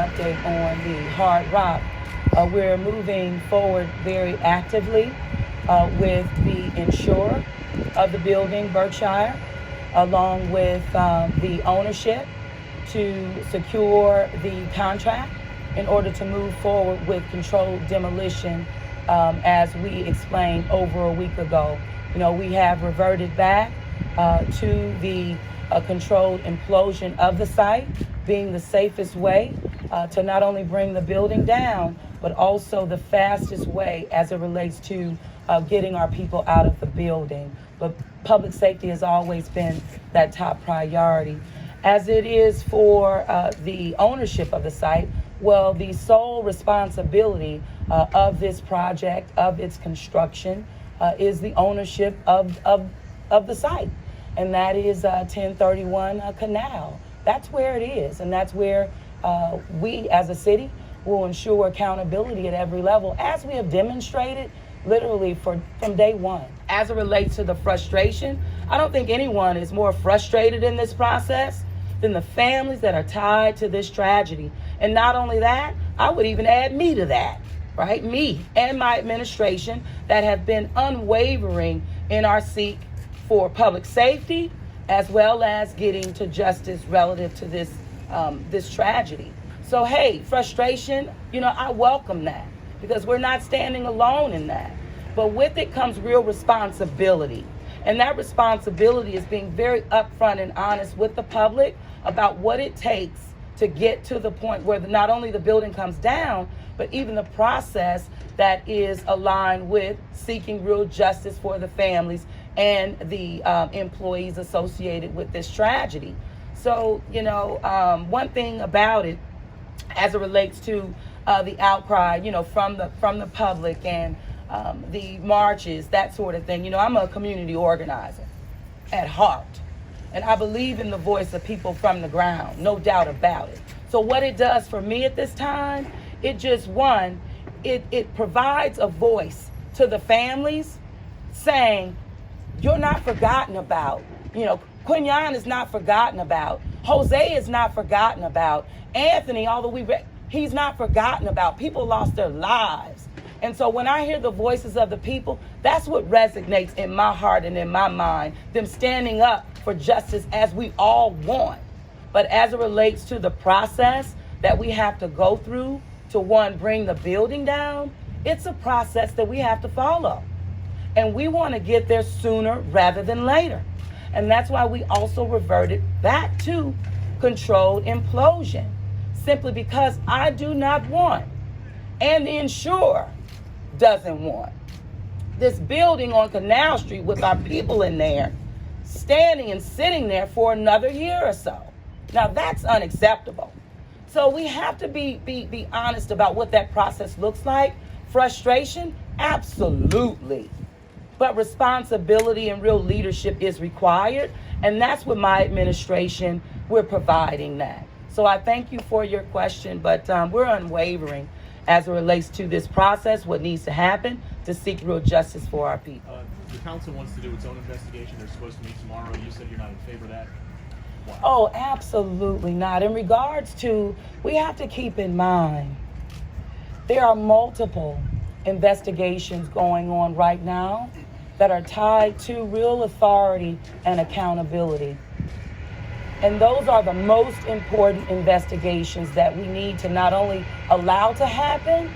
update on the Hard Rock. We're moving forward very actively with the insurer of the building, Berkshire, along with the ownership to secure the contract in order to move forward with controlled demolition, as we explained over a week ago. We have reverted back to the controlled implosion of the site being the safest way to not only bring the building down, but also the fastest way as it relates to getting our people out of the building. But public safety has always been that top priority. As it is for the ownership of the site, well, the sole responsibility of this project, of its construction, is the ownership of the site. And that is 1031 Canal. That's where it is. And that's where we as a city will ensure accountability at every level, as we have demonstrated literally from day one. As it relates to the frustration, I don't think anyone is more frustrated in this process than the families that are tied to this tragedy. And not only that, I would even add me to that, right? Me and my administration that have been unwavering in our seek for public safety, as well as getting to justice relative to this tragedy. So, hey, frustration, I welcome that, because we're not standing alone in that. But with it comes real responsibility. And that responsibility is being very upfront and honest with the public about what it takes to get to the point where not only the building comes down, but even the process that is aligned with seeking real justice for the families and the employees associated with this tragedy. So, one thing about it, as it relates to the outcry, from the public and the marches, that sort of thing. I'm a community organizer at heart, and I believe in the voice of people from the ground, no doubt about it. So what it does for me at this time, it provides a voice to the families saying, you're not forgotten about. Quinyon is not forgotten about. Jose is not forgotten about. Anthony, although he's not forgotten about. People lost their lives. And so when I hear the voices of the people, that's what resonates in my heart and in my mind, them standing up for justice as we all want. But as it relates to the process that we have to go through to, one, bring the building down, it's a process that we have to follow. And we want to get there sooner rather than later. And that's why we also reverted back to controlled implosion, simply because I do not want, and the insurer doesn't want, this building on Canal Street with our people in there standing and sitting there for another year or so. Now that's unacceptable. So we have to be honest about what that process looks like. Frustration, absolutely. But responsibility and real leadership is required. And that's what my administration, we're providing that. So I thank you for your question, but we're unwavering as it relates to this process, what needs to happen to seek real justice for our people. The council wants to do its own investigation. They're supposed to meet tomorrow. You said you're not in favor of that. Why? Oh, absolutely not. In regards to, we have to keep in mind, there are multiple investigations going on right now that are tied to real authority and accountability. And those are the most important investigations that we need to not only allow to happen,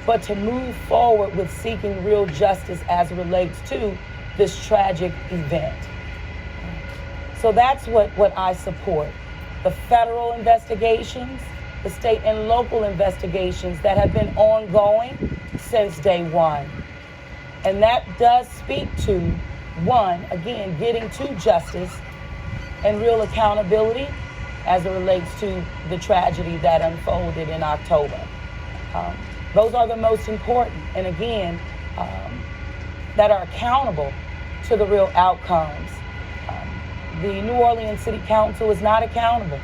but to move forward with seeking real justice as it relates to this tragic event. So that's what I support. The federal investigations, the state and local investigations that have been ongoing since day one. And that does speak to, one, again, getting to justice and real accountability as it relates to the tragedy that unfolded in October. Those are the most important, and again, that are accountable to the real outcomes. The New Orleans City Council is not accountable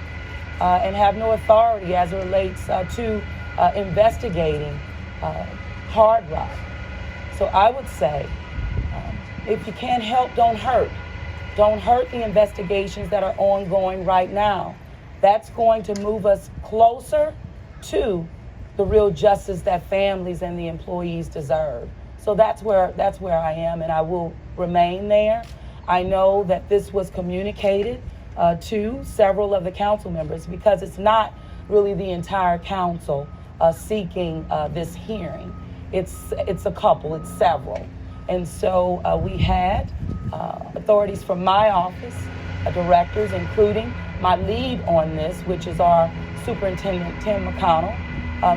and have no authority as it relates to investigating Hard Rock. So I would say, if you can't help, don't hurt. Don't hurt the investigations that are ongoing right now. That's going to move us closer to the real justice that families and the employees deserve. So that's where I am, and I will remain there. I know that this was communicated to several of the council members, because it's not really the entire council seeking this hearing. It's a couple, it's several. And so we had authorities from my office, directors, including my lead on this, which is our Superintendent Tim McConnell,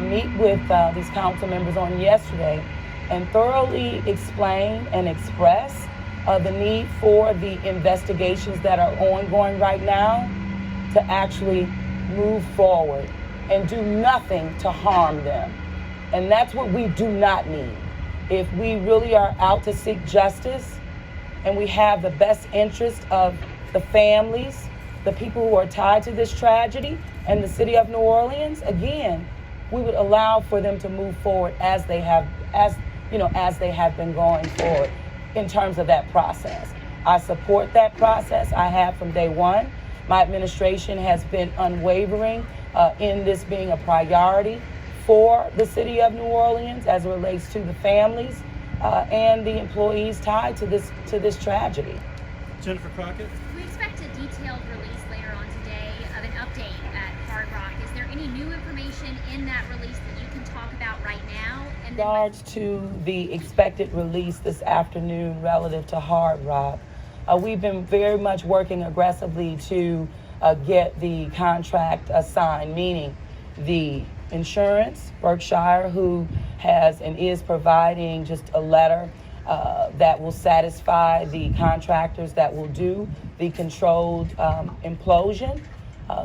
meet with these council members on yesterday and thoroughly explain and express the need for the investigations that are ongoing right now to actually move forward and do nothing to harm them. And that's what we do not need. If we really are out to seek justice and we have the best interest of the families, the people who are tied to this tragedy, and the city of New Orleans, again, we would allow for them to move forward as they have been going forward in terms of that process. I support that process. I have from day one. My administration has been unwavering in this being a priority for the city of New Orleans as it relates to the families and the employees tied to this tragedy. Jennifer Crockett. We expect a detailed release later on today of an update at Hard Rock. Is there any new information in that release that you can talk about right now? And In regards to the expected release this afternoon relative to Hard Rock, we've been very much working aggressively to get the contract assigned, meaning the insurance, Berkshire, who has and is providing just a letter that will satisfy the contractors that will do the controlled implosion,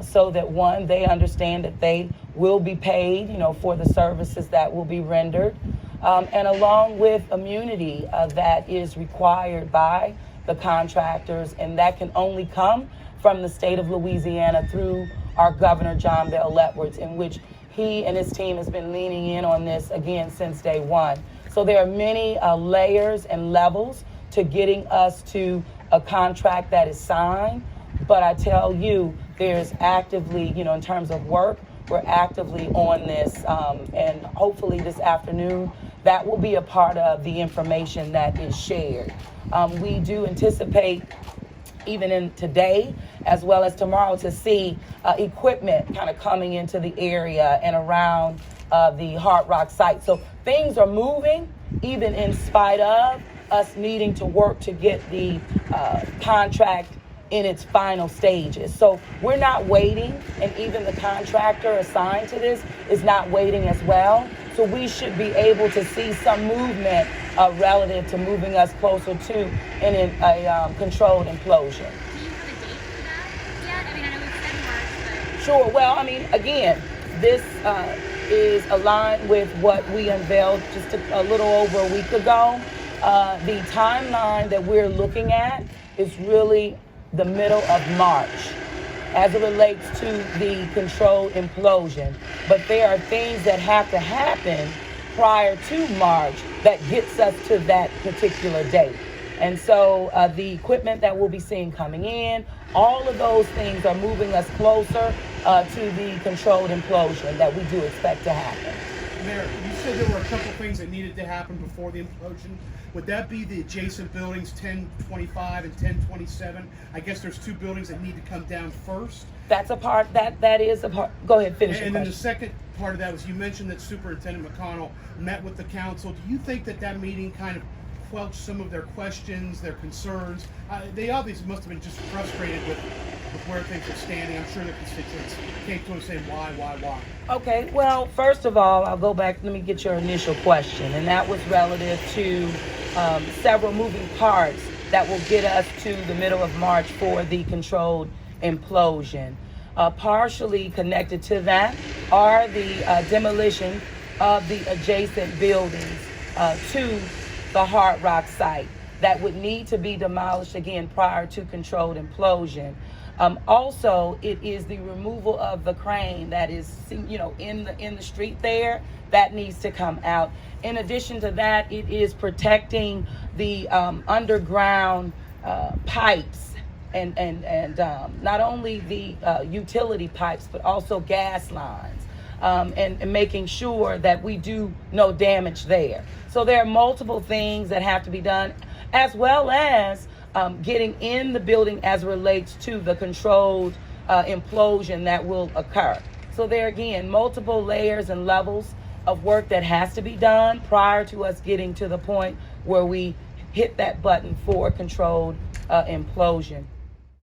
so that one, they understand that they will be paid, for the services that will be rendered, and along with immunity that is required by the contractors, and that can only come from the state of Louisiana through our Governor John Bell Edwards, in which he and his team has been leaning in on this again since day one. So there are many layers and levels to getting us to a contract that is signed. But I tell you, there's actively, in terms of work, we're actively on this. And hopefully this afternoon, that will be a part of the information that is shared. We do anticipate, even in today as well as tomorrow, to see equipment kind of coming into the area and around the Hard Rock site. So things are moving, even in spite of us needing to work to get the contract in its final stages. So we're not waiting, and even the contractor assigned to this is not waiting as well. So we should be able to see some movement relative to moving us closer to a controlled implosion. do you have a date for that yet? I mean, I know we've said March, but Sure. Well, again, this is aligned with what we unveiled just a little over a week ago. The timeline that we're looking at is really the middle of March as it relates to the controlled implosion. But there are things that have to happen prior to March that gets us to that particular date. And so the equipment that we'll be seeing coming in, all of those things are moving us closer to the controlled implosion that we do expect to happen. Mayor, you said there were a couple things that needed to happen before the implosion. Would that be the adjacent buildings, 1025 and 1027? I guess there's two buildings that need to come down first. That's a part, that is a part. Go ahead, finish your And then the question. second part of that was, you mentioned that Superintendent McConnell met with the council. Do you think that meeting kind of quelched some of their questions, their concerns? They obviously must have been just frustrated with where things are standing. I'm sure their constituents came to them saying, why? Okay, well, first of all, I'll go back, let me get your initial question, and that was relative to several moving parts that will get us to the middle of March for the controlled implosion. Partially connected to that are the demolition of the adjacent buildings to the Hard Rock site that would need to be demolished again prior to controlled implosion. Also, it is the removal of the crane that is, in the street there, that needs to come out. In addition to that, it is protecting the underground pipes and not only the utility pipes, but also gas lines. and making sure that we do no damage there. So there are multiple things that have to be done, as well as getting in the building as relates to the controlled implosion that will occur. So there again, multiple layers and levels of work that has to be done prior to us getting to the point where we hit that button for controlled implosion.